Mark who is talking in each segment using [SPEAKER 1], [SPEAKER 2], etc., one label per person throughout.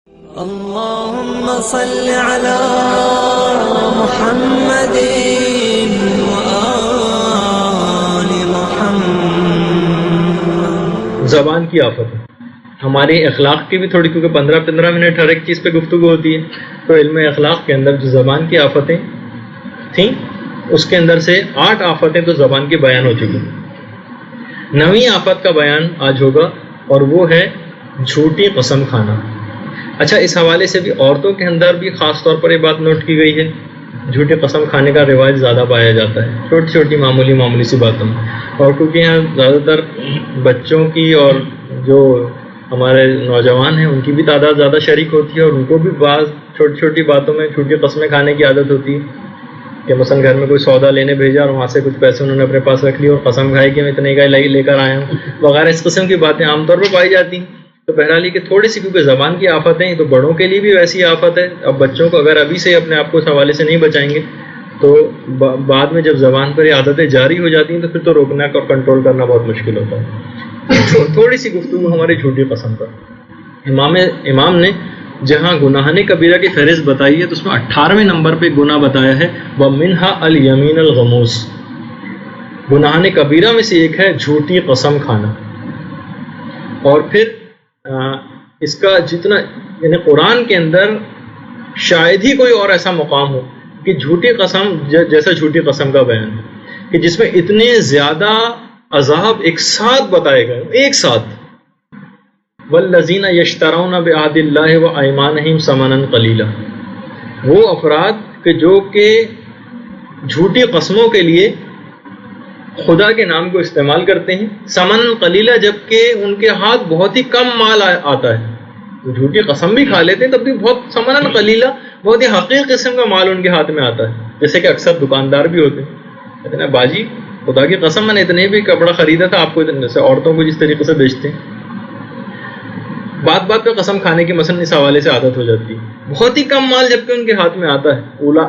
[SPEAKER 1] اللهم صل على محمد وآل محمد۔
[SPEAKER 2] زبان کی آفت ہے ہماری اخلاق کی بھی تھوڑی، کیونکہ 15 منٹ ہر ایک چیز پہ گفتگو ہوتی ہے، تو علم اخلاق کے اندر جو زبان کی آفتیں تھیں اس کے اندر سے 8 آفتیں تو زبان کی بیان ہو چکی ہیں۔ 9ویں آفت کا بیان آج ہوگا اور وہ ہے جھوٹی قسم کھانا۔ اچھا، اس حوالے سے بھی عورتوں کے اندر بھی خاص طور پر یہ بات نوٹ کی گئی ہے، جھوٹی قسم کھانے کا رواج زیادہ پایا جاتا ہے چھوٹی چھوٹی معمولی سی باتوں میں، اور کیونکہ یہاں زیادہ تر بچوں کی اور جو ہمارے نوجوان ہیں ان کی بھی تعداد زیادہ شریک ہوتی ہے، اور ان کو بھی بعض چھوٹی چھوٹی باتوں میں جھوٹی قسمیں کھانے کی عادت ہوتی ہے کہ مثلا گھر میں کوئی سودا لینے بھیجا اور وہاں سے کچھ پیسے انہوں نے اپنے پاس رکھ لیے اور قسم کھائی کہ میں اتنے کا لے کر آیا ہوں وغیرہ، اس قسم کی باتیں عام طور پر پائی جاتی ہیں۔ تو بہرحال کہ تھوڑی سی کیونکہ زبان کی آفت ہے، تو بڑوں کے لیے بھی ویسی آفت ہے۔ اب بچوں کو اگر ابھی سے اپنے آپ کو اس حوالے سے نہیں بچائیں گے تو بعد میں جب زبان پر یہ عادتیں جاری ہو جاتی ہیں تو پھر تو روکنا اور کنٹرول کرنا بہت مشکل ہوتا ہے۔ تھوڑی سی گفتگو ہماری جھوٹی قسم پر۔ امام نے جہاں گناہان کبیرہ کی فہرست بتائی ہے تو اس میں 18ویں نمبر پہ گناہ بتایا ہے وَمِنْهَا الْيَمِينَ الْغَمُوسِ، گناہان کبیرہ میں سے ایک ہے جھوٹی قسم کھانا۔ اور پھر اس کا جتنا یعنی قرآن کے اندر شاید ہی کوئی اور ایسا مقام ہو کہ جھوٹی قسم جیسا جھوٹی قسم کا بیان ہے کہ جس میں اتنے زیادہ عذاب ایک ساتھ بتائے گئے، ایک ساتھ۔ وَالَّذِينَ يَشْتَرَوْنَ بِعَهْدِ اللَّهِ وَأَيْمَانِهِمْ ثَمَنًا قَلِيلًا، وہ افراد کہ جو کہ جھوٹی قسموں کے لیے خدا کے نام کو استعمال کرتے ہیں، ثمن قلیلہ، جبکہ ان کے ہاتھ بہت ہی کم مال آتا ہے، وہ جھوٹی قسم بھی کھا لیتے ہیں تب بھی بہت ثمن قلیلہ، بہت ہی حقیقی قسم کا مال ان کے ہاتھ میں آتا ہے۔ جیسے کہ اکثر دکاندار بھی ہوتے ہیں، کہتے ہیں باجی خدا کی قسم میں نے اتنے بھی کپڑا خریدا تھا آپ کو، جیسے عورتوں کو جس طریقے سے بیچتے ہیں، بات پہ قسم کھانے کی مثلا اس حوالے سے عادت ہو جاتی ہے، بہت ہی کم مال جبکہ ان کے ہاتھ میں آتا ہے۔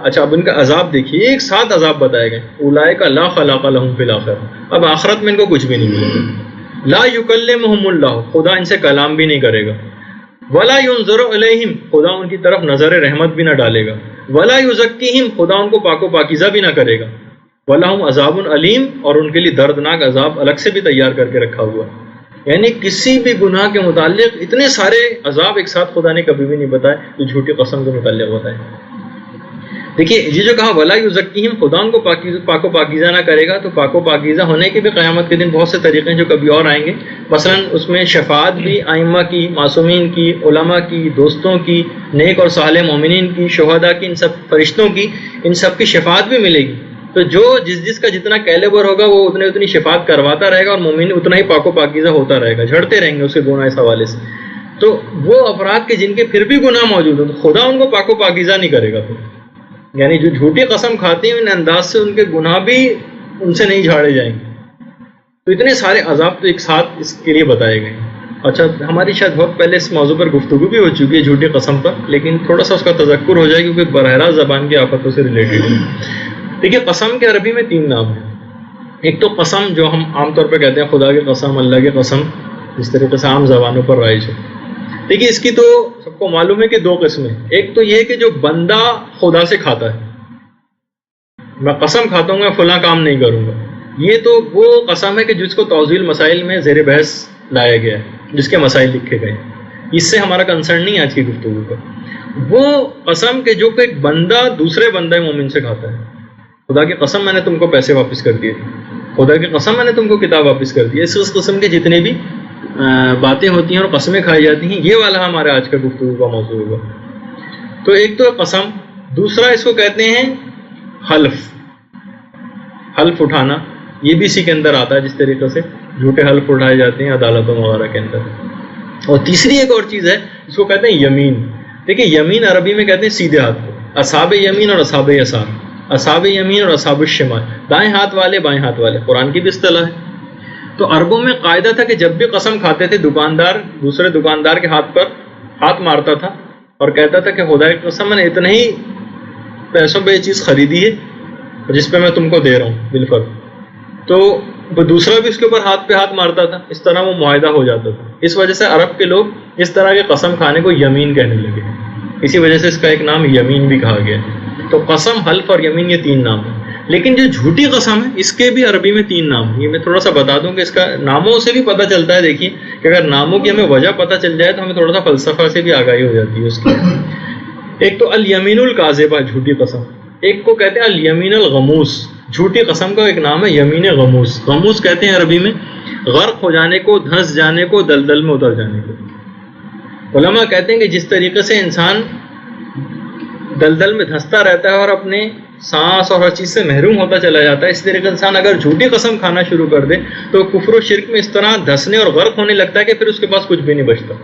[SPEAKER 2] اچھا، اب ان کا عذاب دیکھیے، ایک ساتھ عذاب بتائے گئے، اولئک لا خلاق لهم فی الآخرہ، اب آخرت میں ان کو کچھ بھی نہیں ملے گا۔ لا یکلمہم اللہ، خدا ان سے کلام بھی نہیں کرے گا۔ ولا ینظر الیہم، خدا ان کی طرف نظر رحمت بھی نہ ڈالے گا۔ ولا یزکیہم، خدا ان کو پاک و پاکیزہ بھی نہ کرے گا۔ ولہم عذاب علیم، اور ان کے لیے دردناک عذاب الگ سے بھی تیار کر کے رکھا ہوا ہے۔ یعنی کسی بھی گناہ کے متعلق اتنے سارے عذاب ایک ساتھ خدا نے کبھی بھی نہیں بتائے جو جھوٹی قسم کے متعلق بتائے۔ دیکھیے یہ جو کہا ولا یزکیہم، خدا ان کو پاک و پاکیزہ نہ کرے گا، تو پاک و پاکیزہ ہونے کے بھی قیامت کے دن بہت سے طریقے ہیں جو کبھی اور آئیں گے۔ مثلا اس میں شفاعت بھی ائمہ کی، معصومین کی، علماء کی، دوستوں کی، نیک اور صالح مومنین کی، شہداء کی، ان سب فرشتوں کی، ان سب کی شفاعت بھی ملے گی۔ تو جو جس کا جتنا کیلیبر ہوگا وہ اتنی شفاعت کرواتا رہے گا، اور مومن اتنا ہی پاک و پاکیزہ ہوتا رہے گا، جھڑتے رہیں گے اس کے گناہ اس حوالے سے۔ تو وہ افراد کے جن کے پھر بھی گناہ موجود ہو تو خدا ان کو پاک و پاکیزہ نہیں کرے گا پھر، یعنی جو جھوٹی قسم کھاتے ہیں ان انداز سے ان کے گناہ بھی ان سے نہیں جھاڑے جائیں گے۔ تو اتنے سارے عذاب تو ایک ساتھ اس کے لیے بتائے گئے ہیں۔ اچھا، ہماری شاید بہت پہلے اس موضوع پر گفتگو بھی ہو چکی ہے جھوٹی قسم پر، لیکن تھوڑا سا اس کا تذکر ہو جائے کیونکہ براہ راست زبان کی آفتوں سے ریلیٹڈ ہے۔ دیکھیے قسم کے عربی میں 3 نام ہیں۔ ایک تو قسم جو ہم عام طور پہ کہتے ہیں خدا کی قسم، اللہ کی قسم، جس طریقے سے عام زبانوں پر رائج ہے۔ دیکھیے اس کی تو سب کو معلوم ہے کہ 2 قسمیں، ایک تو یہ کہ جو بندہ خدا سے کھاتا ہے، میں قسم کھاتا ہوں میں فلاں کام نہیں کروں گا، یہ تو وہ قسم ہے کہ جس کو توضیح المسائل میں زیر بحث لایا گیا ہے، جس کے مسائل لکھے گئے ہیں، اس سے ہمارا کنسرن نہیں ہے آج کی گفتگو کا۔ وہ قسم کہ جو کہ ایک بندہ دوسرے بندہ مومن سے کھاتا ہے، خدا کی قسم میں نے تم کو پیسے واپس کر دیے، خدا کی قسم میں نے تم کو کتاب واپس کر دی، اس قسم کے جتنے بھی باتیں ہوتی ہیں اور قسمیں کھائی جاتی ہیں، یہ والا ہمارے آج کا گفتگو کا موضوع ہوگا۔ تو ایک تو قسم، دوسرا اس کو کہتے ہیں حلف اٹھانا، یہ بھی اسی کے اندر آتا ہے، جس طریقے سے جھوٹے حلف اٹھائے جاتے ہیں عدالتوں وغیرہ کے اندر۔ اور تیسری ایک اور چیز ہے اس کو کہتے ہیں یمین۔ دیکھیے یمین عربی میں کہتے ہیں سیدھے ہاتھ کو، اصحاب یمین اور اصحاب یسار، اصحاب یمین اور اصحاب الشمال، دائیں ہاتھ والے بائیں ہاتھ والے، قرآن کی بھی اصطلاح ہے۔ تو عربوں میں قاعدہ تھا کہ جب بھی قسم کھاتے تھے دکاندار دوسرے دکاندار کے ہاتھ پر ہاتھ مارتا تھا اور کہتا تھا کہ خدا کی قسم میں نے اتنے ہی پیسوں پہ یہ چیز خریدی ہے جس پہ میں تم کو دے رہا ہوں بالفرض، تو وہ دوسرا بھی اس کے اوپر ہاتھ پہ ہاتھ مارتا تھا، اس طرح وہ معاہدہ ہو جاتا تھا. اس وجہ سے عرب کے لوگ اس طرح کے قسم کھانے کو یمین کہنے لگے. اسی وجہ سے اس کا ایک نام یمین بھی کہا گیا. تو قسم، حلف اور یمین یہ 3 نام ہیں. لیکن جو جھوٹی قسم ہے اس کے بھی عربی میں 3 نام ہیں. یہ میں تھوڑا سا بتا دوں کہ اس کا ناموں سے بھی پتہ چلتا ہے. دیکھیے کہ اگر ناموں کی ہمیں وجہ پتہ چل جائے تو ہمیں تھوڑا سا فلسفہ سے بھی آگاہی ہو جاتی ہے اس کی. ایک تو الیمین الکاذبہ، جھوٹی قسم. ایک کو کہتے ہیں الیمین الغموس. جھوٹی قسم کا ایک نام ہے یمین غموس. غموس کہتے ہیں عربی میں غرق ہو جانے کو، دھنس جانے کو، دلدل میں اتر جانے کو. علماء کہتے ہیں کہ جس طریقے سے انسان دلدل میں دھنستا رہتا ہے اور اپنے سانس اور ہر چیز سے محروم ہوتا چلا جاتا ہے، اس طریقے سے انسان اگر جھوٹی قسم کھانا شروع کر دے تو کفر و شرک میں اس طرح دھنسنے اور غرق ہونے لگتا ہے کہ پھر اس کے پاس کچھ بھی نہیں بچتا.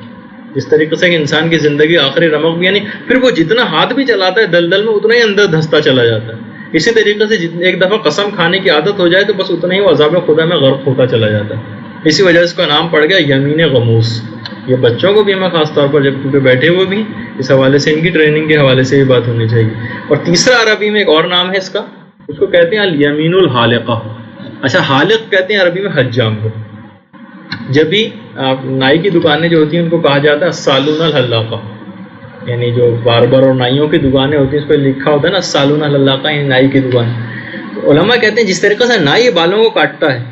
[SPEAKER 2] جس طریقے سے کہ انسان کی زندگی آخری رمق بھی، یعنی پھر وہ جتنا ہاتھ بھی چلاتا ہے دلدل میں اتنا ہی اندر دھنستا چلا جاتا ہے. اسی طریقے سے ایک دفعہ قسم کھانے کی عادت ہو جائے تو بس اتنا ہی وہ عذاب خدا میں غرق ہوتا چلا جاتا ہے. اسی وجہ سے اس کا نام پڑ گیا یمین غموس. یہ بچوں کو بھی ہمیں خاص طور پر جب کیونکہ بیٹھے ہوئے بھی اس حوالے سے، ان کی ٹریننگ کے حوالے سے بھی بات ہونی چاہیے. اور تیسرا عربی میں ایک اور نام ہے اس کا، اس کو کہتے ہیں الیمین الحالقہ. اچھا، حالق کہتے ہیں عربی میں حجام کو. جب بھی آپ نائی کی دکانیں جو ہوتی ہیں ان کو کہا جاتا ہے السالون الحلاقہ، یعنی جو باربر اور نائیوں کی دکانیں ہوتی ہیں اس پہ لکھا ہوتا ہے نا السالون الحلاقہ، یعنی نائی کی دکان. تو علماء کہتے ہیں جس طریقے سے نائی بالوں کو کاٹتا ہے،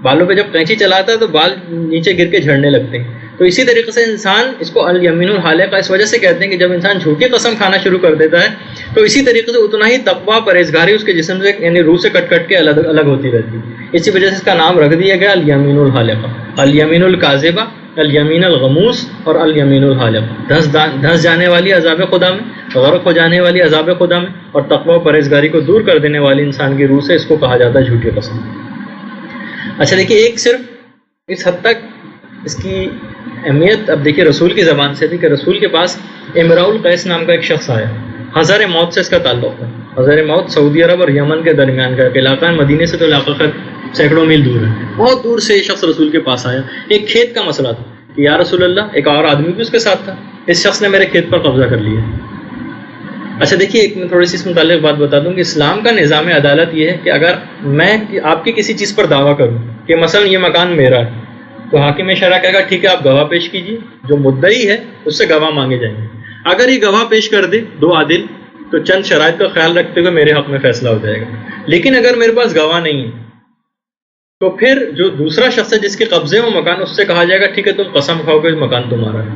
[SPEAKER 2] بالوں پہ جب قینچی چلاتا ہے تو بال نیچے گر کے جھڑنے لگتے ہیں، تو اسی طریقے سے انسان اس کو الیمین الحالقہ اس وجہ سے کہتے ہیں کہ جب انسان جھوٹی قسم کھانا شروع کر دیتا ہے تو اسی طریقے سے اتنا ہی تقویٰ پرہیزگاری اس کے جسم سے، یعنی روح سے کٹ کٹ کے الگ ہوتی رہتی ہے. اسی وجہ سے اس کا نام رکھ دیا گیا الیمین الحالقہ. الیمین الکاذبہ، الیمین الغموس اور الیمین الحالقہ. دھنس جانے والی عذاب خدا میں، غرق ہو جانے والی عذاب خدا میں، اور تقویٰ پرہیزگاری کو دور کر دینے والی انسان کی روح سے اس کو کہا جاتا ہے جھوٹی قسم. اچھا دیکھیے، ایک صرف اس حد تک اس کی اہمیت اب دیکھیے رسول کی زبان سے تھی کہ رسول کے پاس امراء القیس نام کا ایک شخص آیا. حضر موت سے اس کا تعلق تھا. حضر موت سعودی عرب اور یمن کے درمیان کا ایک علاقہ ہے. مدینے سے تو علاقہ سینکڑوں میل دور ہے. بہت دور سے یہ شخص رسول کے پاس آیا. ایک کھیت کا مسئلہ تھا کہ یا رسول اللہ، ایک اور آدمی بھی اس کے ساتھ تھا، اس شخص نے میرے کھیت پر قبضہ کر لیا. اچھا دیکھیے، ایک میں تھوڑی سی اس متعلق بات بتا دوں کہ اسلام کا نظام عدالت یہ ہے کہ اگر میں آپ کی کسی چیز پر دعویٰ کروں کہ مثلا یہ مکان میرا ہے تو حاکم شرع کہے گا ٹھیک ہے آپ گواہ پیش کیجیے. جو مدعی ہے اس سے گواہ مانگے جائیں گے. اگر یہ گواہ پیش کر دے 2 عادل تو چند شرائط کا خیال رکھتے ہوئے میرے حق میں فیصلہ ہو جائے گا. لیکن اگر میرے پاس گواہ نہیں ہے تو پھر جو دوسرا شخص ہے جس کے قبضے میں مکان، اس سے کہا جائے گا ٹھیک ہے تم قسم کھاؤ کہ مکان تمہارا ہے.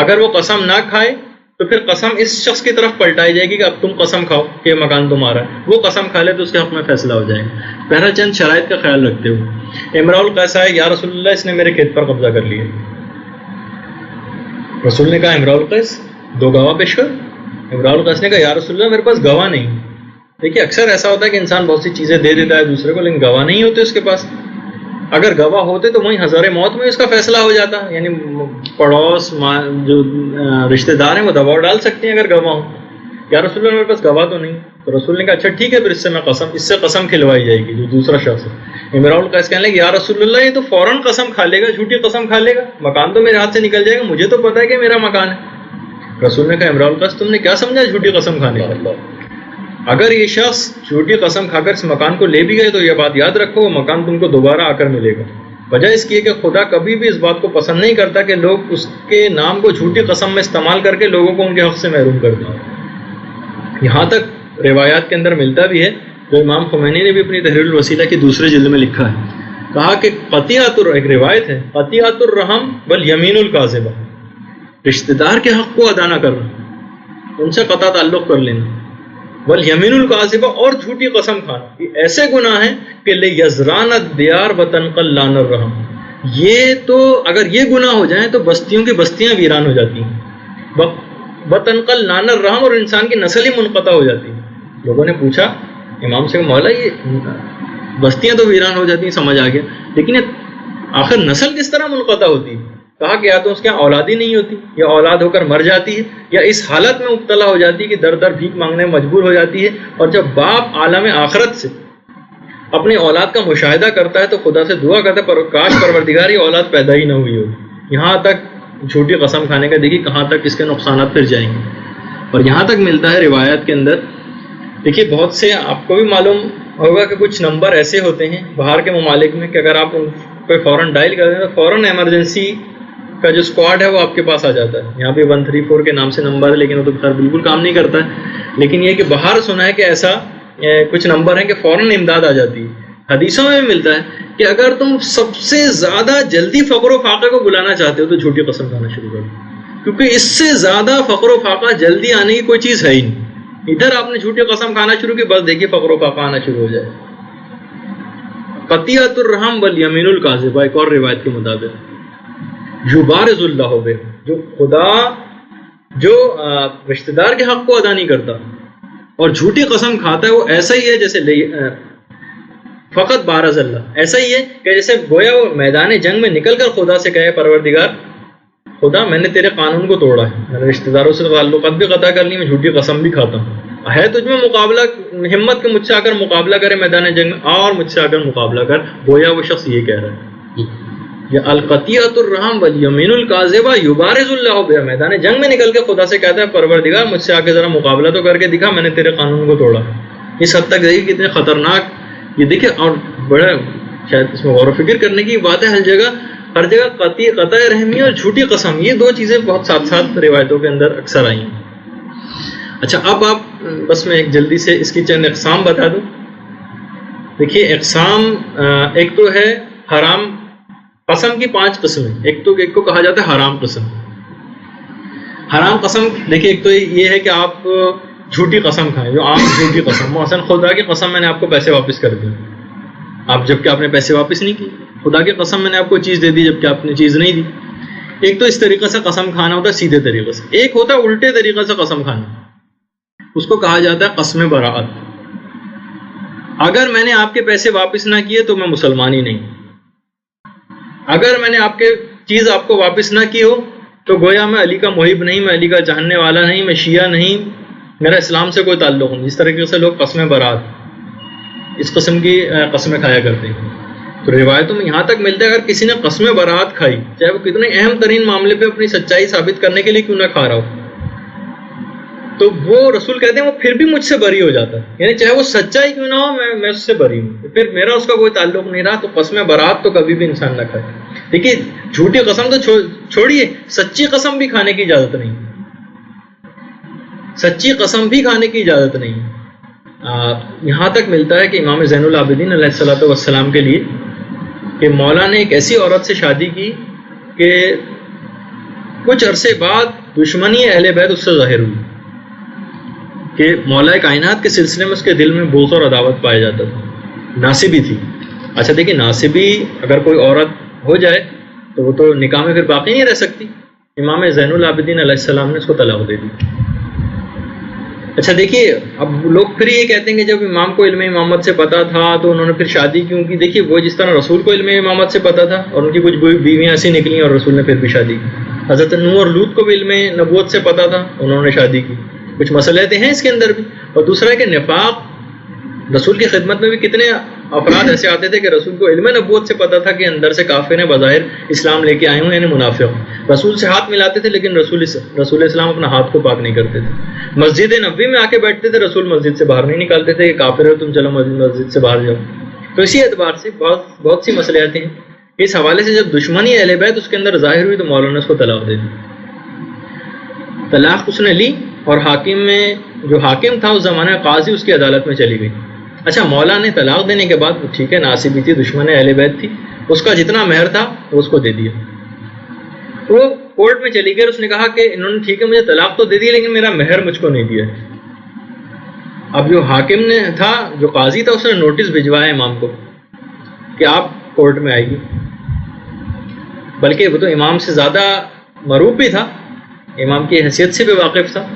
[SPEAKER 2] اگر وہ قسم نہ کھائے تو پھر قسم اس شخص کی طرف پلٹائی جائے گی کہ اب تم قسم کھاؤ کہ مکان تمہارا ہے. وہ قسم کھا لے تو اس کے حق میں فیصلہ ہو جائے گا. پہلا چند شرائط کا خیال رکھتے ہوئے امراء القیس آئے، یا رسول اللہ اس نے میرے کھیت پر قبضہ کر لیا. رسول نے کہا امراء القیس 2 گواہ پیش کر. امراء القیس نے کہا یا رسول اللہ میرے پاس گواہ نہیں. دیکھیے اکثر ایسا ہوتا ہے کہ انسان بہت سی چیزیں دے دیتا ہے دوسرے کو لیکن گواہ نہیں ہوتے اس کے پاس. اگر گواہ ہوتے تو وہیں حضر موت میں اس کا فیصلہ ہو جاتا، یعنی پڑوس جو رشتہ دار ہیں وہ دباؤ ڈال سکتے ہیں اگر گواہ ہوں. یا رسول اللہ میرے پاس گواہ تو نہیں. تو رسول نے کہا اچھا ٹھیک ہے پھر اس سے قسم کھلوائی جائے گی. جو دوسرا شخص ہے امراء القیس کہنے لگے یا رسول اللہ یہ تو فوراً قسم کھا لے گا، جھوٹی قسم کھا لے گا، مکان تو میرے ہاتھ سے نکل جائے گا، مجھے تو پتا ہے کہ میرا مکان ہے. رسول نے کہا امراء القیس تم نے کیا سمجھا جھوٹی قسم کھانے کا؟ اگر یہ شخص جھوٹی قسم کھا کر اس مکان کو لے بھی گئے تو یہ بات یاد رکھو وہ مکان تم کو دوبارہ آ کر ملے گا. وجہ اس کی ہے کہ خدا کبھی بھی اس بات کو پسند نہیں کرتا کہ لوگ اس کے نام کو جھوٹی قسم میں استعمال کر کے لوگوں کو ان کے حق سے محروم کر دیں. یہاں تک روایات کے اندر ملتا بھی ہے، جو امام خمینی نے بھی اپنی تحریر الوسیلہ کی 2 جلد میں لکھا ہے. کہا کہ ایک روایت ہے قطیعۃ الرحم والیمین الکاذبہ، رشتہ دار کے حق کو ادا نہ کرنا، ان سے قطع تعلق کر لینا، والیمین الکاذبہ اور جھوٹی قسم کھانا، یہ ایسے گناہ ہیں کہ لیزران الدیار وتنقل لان الرحم. یہ تو اگر یہ گناہ ہو جائیں تو بستیوں کی بستیاں ویران ہو جاتی ہیں، وتنقل لان الرحم، اور انسان کی نسل ہی منقطع ہو جاتی ہے. لوگوں نے پوچھا امام سے مولا یہ بستیاں تو ویران ہو جاتی ہیں، سمجھ آ گیا، لیکن آخر نسل کس طرح منقطع ہوتی ہے؟ کہا کہ یا تو اس کے یہاں اولاد ہی نہیں ہوتی، یا اولاد ہو کر مر جاتی ہے، یا اس حالت میں مبتلا ہو جاتی ہے کہ در در بھیک مانگنے میں مجبور ہو جاتی ہے. اور جب باپ عالم آخرت سے اپنی اولاد کا مشاہدہ کرتا ہے تو خدا سے دعا کرتا ہے کاش پروردگار یہ اولاد پیدا ہی نہ ہوئی ہوگی. یہاں تک جھوٹی قسم کھانے کا دیکھیے کہاں تک اس کے نقصانات پھر جائیں گے. اور یہاں تک ملتا ہے روایات کے اندر، دیکھیے بہت سے آپ کو بھی معلوم ہوگا کہ کچھ نمبر ایسے ہوتے ہیں باہر کے ممالک میں کہ اگر آپ ان پہ فوراً ڈائل کر دیں تو فوراً ایمرجنسی کا جو اسکواڈ ہے وہ آپ کے پاس آ جاتا ہے. یہاں پہ 134 کے نام سے نمبر ہے لیکن وہ تو خیر بالکل کام نہیں کرتا ہے. لیکن یہ کہ باہر سنا ہے کہ ایسا کچھ نمبر ہیں کہ فوراً امداد آ جاتی ہے. حدیثوں میں بھی ملتا ہے کہ اگر تم سب سے زیادہ جلدی فقر و فاقے کو بلانا چاہتے ہو تو جھوٹی قسم کھانا شروع کرو, کیونکہ اس سے زیادہ فقر و فاقہ جلدی آنے کی کوئی چیز ہے ہی نہیں. ادھر آپ نے جھوٹی قسم کھانا شروع کی, بس دیکھیے فقر و فاقہ آنا شروع ہو جائے. قطیعۃ الرحم والیمین الکاذبہ, ایک اور روایت کے مطابق یبارز اللہ بہ, جو خدا جو رشتہ دار کے حق کو ادا نہیں کرتا اور جھوٹی قسم کھاتا ہے وہ ایسا ہی ہے جیسے فقط بارز اللہ, ایسا ہی ہے کہ جیسے گویا وہ میدان جنگ میں نکل کر خدا سے کہے پروردگار خدا میں نے تیرے قانون کو توڑا ہے, میں نے رشتہ داروں سے تعلقات بھی قطع کر لی, میں جھوٹی قسم بھی کھاتا ہوں. ہے تجھ میں مقابلہ ہمت کے مجھ سے آ کر مقابلہ کرے میدان جنگ میں, اور مجھ سے آ کر مقابلہ کر. گویا وہ شخص یہ کہہ رہا ہے یہ القطیعۃ الرحم والیمین الکاذبہ یبارز اللہ بہ, میدان جنگ میں نکل کے خدا سے کہتا ہے پروردگار مجھ سے آ کے ذرا مقابلہ تو کر کے دکھا, میں نے تیرے قانون کو توڑا. اس حد تک دیکھیے کتنے خطرناک یہ دیکھیں, اور بڑا شاید اس میں غور و فکر کرنے کی بات ہے. ہر جگہ قطع رحمی اور جھوٹی قسم, یہ دو چیزیں بہت ساتھ ساتھ روایتوں کے اندر اکثر آئی ہیں. اچھا اب آپ بس میں ایک جلدی سے اس کی چند اقسام بتا دوں. دیکھیے اقسام, ایک تو ہے حرام قسم کی 5 قسمیں. ایک کو کہا جاتا ہے حرام قسم. حرام قسم دیکھیے ایک تو یہ ہے کہ آپ جھوٹی قسم کھائیں, جو عام جھوٹی قسم, مثلا خدا کی قسم میں نے آپ کو پیسے واپس کر دیے, آپ جبکہ آپ نے پیسے واپس نہیں کی. خدا کی قسم میں نے آپ کو چیز دے دی جبکہ آپ نے چیز نہیں دی. ایک تو اس طریقے سے قسم کھانا ہوتا ہے سیدھے طریقے سے. ایک ہوتا ہے الٹے طریقے سے قسم کھانا, اس کو کہا جاتا ہے قسم براءت. اگر میں نے آپ کے پیسے واپس نہ کیے تو میں مسلمان ہی نہیں. اگر میں نے آپ کے چیز آپ کو واپس نہ کی ہو تو گویا میں علی کا محب نہیں, میں علی کا چاہنے والا نہیں, میں شیعہ نہیں, میرا اسلام سے کوئی تعلق نہیں. اس طریقے سے لوگ قسم برات اس قسم کی قسمیں کھایا کرتے ہیں. تو روایتوں میں یہاں تک ملتا ہے اگر کسی نے قسم برات کھائی, چاہے وہ کتنے اہم ترین معاملے پہ اپنی سچائی ثابت کرنے کے لیے کیوں نہ کھا رہا ہو, تو وہ رسول کہتے ہیں وہ پھر بھی مجھ سے بری ہو جاتا ہے. یعنی چاہے وہ سچائی کیوں نہ ہو, میں اس سے بری ہوں, پھر میرا اس کا کوئی تعلق نہیں رہا. تو قسم برات تو کبھی بھی انسان نہ کھائے. دیکھیے جھوٹی قسم تو چھوڑیے, سچی قسم بھی کھانے کی اجازت نہیں. سچی قسم بھی کھانے کی اجازت نہیں. یہاں تک ملتا ہے کہ امام زین العابدین علیہ الصلوۃ والسلام کے لیے کہ مولا نے ایک ایسی عورت سے شادی کی کہ کچھ عرصے بعد دشمنی اہل بیت اس سے ظاہر ہوئی کہ مولا کائنات کے سلسلے میں اس کے دل میں بغض اور عداوت پایا جاتا تھا. ناصبی تھی. اچھا دیکھیے ناصبی اگر کوئی عورت ہو جائے تو وہ تو نکاح میں پھر باقی نہیں رہ سکتی. امام زین العابدین علیہ السلام نے اس کو طلاق دے دی. اچھا دیکھیے اب لوگ پھر یہ کہتے ہیں کہ جب امام کو علم امامت سے پتا تھا تو انہوں نے پھر شادی کیوں کی. دیکھیے وہ جس طرح رسول کو علم امامت سے پتا تھا اور ان کی کچھ بیویاں ایسی نکلیں اور رسول نے پھر بھی شادی کی. حضرت نوح اور لوط کو بھی علم نبوت سے پتا تھا, انہوں نے شادی کی. کچھ مسئلے ہیں اس کے اندر بھی. اور دوسرا ہے کہ نفاق, رسول کی خدمت میں بھی کتنے افراد ایسے آتے تھے کہ رسول کو علم نبوت سے پتا تھا کہ اندر سے کافر ہیں, بظاہر اسلام لے کے آئے ہوں, یعنی منافق. رسول سے ہاتھ ملاتے تھے لیکن رسول اسلام اپنا ہاتھ کو پاک نہیں کرتے تھے. مسجد نبوی میں آ کے بیٹھتے تھے, رسول مسجد سے باہر نہیں نکالتے تھے کہ کافر ہو تم, چلو مسجد سے باہر جاؤ. تو اسی اعتبار سے بہت سی مسئلے آتے ہیں. اس حوالے سے جب دشمنی اہل بیت اس کے اندر ظاہر ہوئی تو مولانا نے اس کو طلاق دے دی. طلاق اس نے لی اور حاکم میں جو حاکم تھا اس زمانے میں قاضی اس کی عدالت میں چلی گئی. اچھا مولا نے طلاق دینے کے بعد ٹھیک ہے ناصبی تھی, دشمن اہل بیت تھی, اس کا جتنا مہر تھا وہ اس کو دے دیا. وہ کورٹ میں چلی گئی, اس نے کہا کہ انہوں نے ٹھیک ہے مجھے طلاق تو دے دی لیکن میرا مہر مجھ کو نہیں دیا. اب جو حاکم نے تھا, جو قاضی تھا, اس نے نوٹس بھجوایا امام کو کہ آپ کورٹ میں آئے گی. بلکہ وہ تو امام سے زیادہ معروف بھی تھا, امام کی حیثیت سے بھی واقف تھا.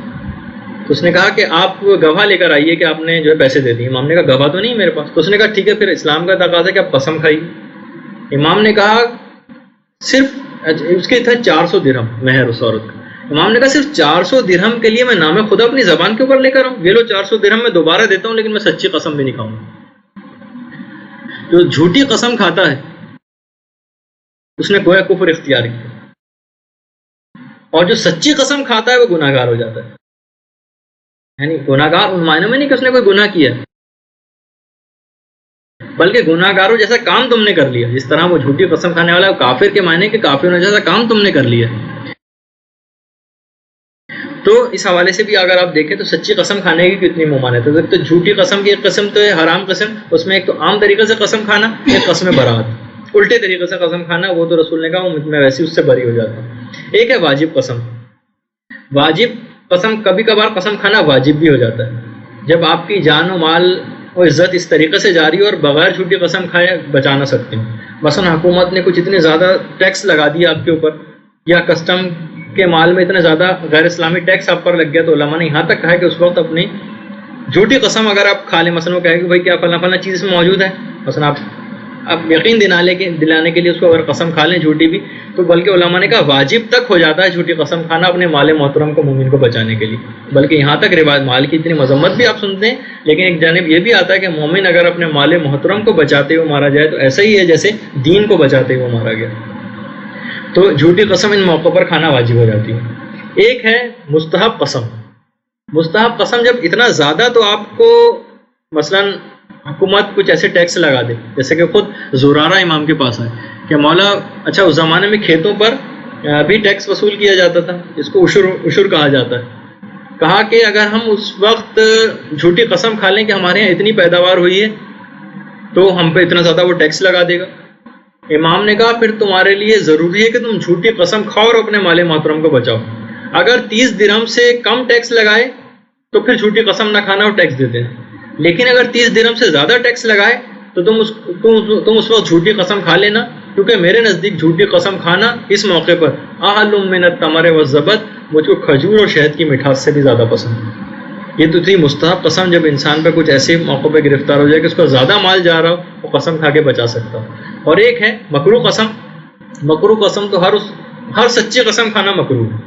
[SPEAKER 2] تو اس نے کہا کہ آپ گواہ لے کر آئیے کہ آپ نے جو ہے پیسے دے دیے. امام نے کہا گواہ تو نہیں میرے پاس. تو اس نے کہا ٹھیک ہے پھر اسلام کا تقاضا ہے کہ آپ قسم کھائیے. امام نے کہا صرف اس کے تھا 400 درہم مہر اس عورت کا. امام نے کہا صرف 400 درہم کے لیے میں نام خدا اپنی زبان کے اوپر لے کر آؤں؟ یہ لو 400 درہم میں دوبارہ دیتا ہوں لیکن میں سچی قسم بھی نہیں کھاؤں گا. جو جھوٹی قسم کھاتا ہے اس نے گویا کفر اختیار کیا, اور جو سچی قسم کھاتا ہے وہ گناہ گار ہو جاتا ہے. یعنی گناہ گار ان معنوں میں نہیں کہ اس نے کوئی گناہ کیا, بلکہ گناہ گاروں جیسا کام تم نے کر لیا. جس طرح وہ جھوٹی قسم کھانے والا کافر کے معنی کہ کافروں جیسا کام تم نے کر لیا. تو اس حوالے سے بھی اگر آپ دیکھیں تو سچی قسم کھانے کی کتنی ممانعت ہے. تو جھوٹی قسم کی ایک قسم تو ہے حرام قسم, اس میں ایک تو عام طریقے سے قسم کھانا, ایک قسم برات, الٹے طریقے سے قسم کھانا, وہ تو رسول نے کہا میں ویسے اس سے بری ہو جاتا ہوں. ایک ہے واجب قسم. واجب قسم کبھی کبھار قسم کھانا واجب بھی ہو جاتا ہے جب آپ کی جان و مال و عزت اس طریقے سے جاری ہو اور بغیر جھوٹی قسم کھائے بچا نہ سکتے ہیں. مثلا حکومت نے کچھ اتنے زیادہ ٹیکس لگا دیا آپ کے اوپر, یا کسٹم کے مال میں اتنا زیادہ غیر اسلامی ٹیکس آپ پر لگ گیا, تو علماء نے یہاں تک کہا کہ اس وقت اپنی جھوٹی قسم اگر آپ کھا لیں, مثلا وہ کہے کہ بھائی کیا فلاں فلاں چیز اس میں موجود ہے, مثلا آپ یقین دلانے کے لیے اس کو اگر قسم کھا لیں جھوٹی بھی, تو بلکہ علماء نے کہا واجب تک ہو جاتا ہے جھوٹی قسم کھانا اپنے مال محترم کو, مومن کو بچانے کے لیے. بلکہ یہاں تک روایت مال کی اتنی مذمت بھی آپ سنتے ہیں, لیکن ایک جانب یہ بھی آتا ہے کہ مومن اگر اپنے مال محترم کو بچاتے ہوئے مارا جائے تو ایسا ہی ہے جیسے دین کو بچاتے ہوئے مارا گیا. تو جھوٹی قسم ان موقع پر کھانا واجب ہو جاتی ہے. ایک ہے مستحب قسم. مستحب قسم جب اتنا زیادہ, تو آپ کو مثلا حکومت کچھ ایسے ٹیکس لگا دے, جیسے کہ خود زرارہ امام کے پاس آئے کہ مولا اچھا اس زمانے میں کھیتوں پر بھی ٹیکس وصول کیا جاتا تھا, جس کو عشر کہا جاتا ہے. کہا کہ اگر ہم اس وقت جھوٹی قسم کھا لیں کہ ہمارے یہاں اتنی پیداوار ہوئی ہے تو ہم پہ اتنا زیادہ وہ ٹیکس لگا دے گا. امام نے کہا پھر تمہارے لیے ضروری ہے کہ تم جھوٹی قسم کھاؤ اور اپنے مال محترم کو بچاؤ. اگر 30 درہم سے کم ٹیکس لگائے تو پھر جھوٹی قسم نہ کھانا اور ٹیکس دیتے ہیں, لیکن اگر 30 درہم سے زیادہ ٹیکس لگائے تو تم اس وقت جھوٹی قسم کھا لینا, کیونکہ میرے نزدیک جھوٹی قسم کھانا اس موقع پر احل من التمر والزبد, مجھ کو کھجور اور شہد کی مٹھاس سے بھی زیادہ پسند ہے. یہ تو تھی مستحب قسم جب انسان پہ کچھ ایسے موقع پہ گرفتار ہو جائے کہ اس کو زیادہ مال جا رہا ہو, وہ قسم کھا کے بچا سکتا ہو. اور ایک ہے مکروہ قسم. مکروہ قسم تو ہر سچی قسم کھانا مکروہ ہے,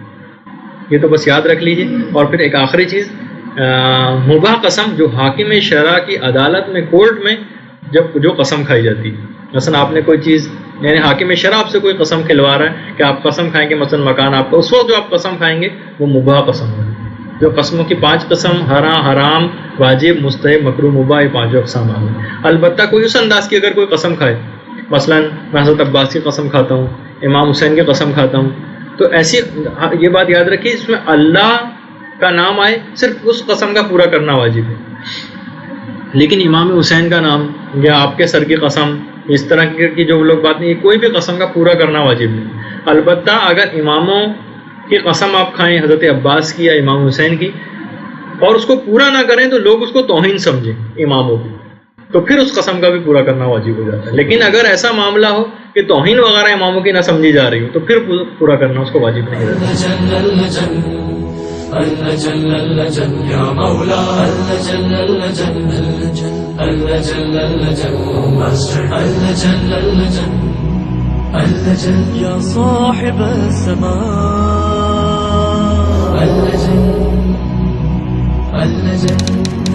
[SPEAKER 2] یہ تو بس یاد رکھ لیجیے. اور پھر ایک آخری چیز مباح قسم, جو حاکم شرع کی عدالت میں کورٹ میں جو قسم کھائی جاتی ہے. مثلا آپ نے کوئی چیز, یعنی حاکم شرع آپ سے کوئی قسم کھلوا رہا ہے کہ آپ قسم کھائیں گے مثلا مکان آپ کا, اس وقت جو آپ قسم کھائیں گے وہ مباح قسم ہے. جو قسموں کی 5 قسم حرام, واجب, مستحب, مکروہ, مباح, یہ 5 اقسام آ گئے. البتہ کوئی اس انداز کی اگر کوئی قسم کھائے, مثلا میں حضرت عباس کی قسم کھاتا ہوں, امام حسین کی قسم کھاتا ہوں, تو ایسی یہ بات یاد رکھیے اس میں اللہ کا نام آئے صرف اس قسم کا پورا کرنا واجب ہے, لیکن امام حسین کا نام یا آپ کے سر کی قسم, اس طرح کی جو لوگ بات نہیں, کوئی بھی قسم کا پورا کرنا واجب نہیں. البتہ اگر اماموں کی قسم آپ کھائیں, حضرت عباس کی یا امام حسین کی, اور اس کو پورا نہ کریں تو لوگ اس کو توہین سمجھیں اماموں کی, تو پھر اس قسم کا بھی پورا کرنا واجب ہو جاتا ہے. لیکن اگر ایسا معاملہ ہو کہ توہین وغیرہ اماموں کی نہ سمجھی جا رہی ہو تو پھر پورا کرنا اس کو واجب نہیں رہتا.
[SPEAKER 1] يا صاحب السماء اللجن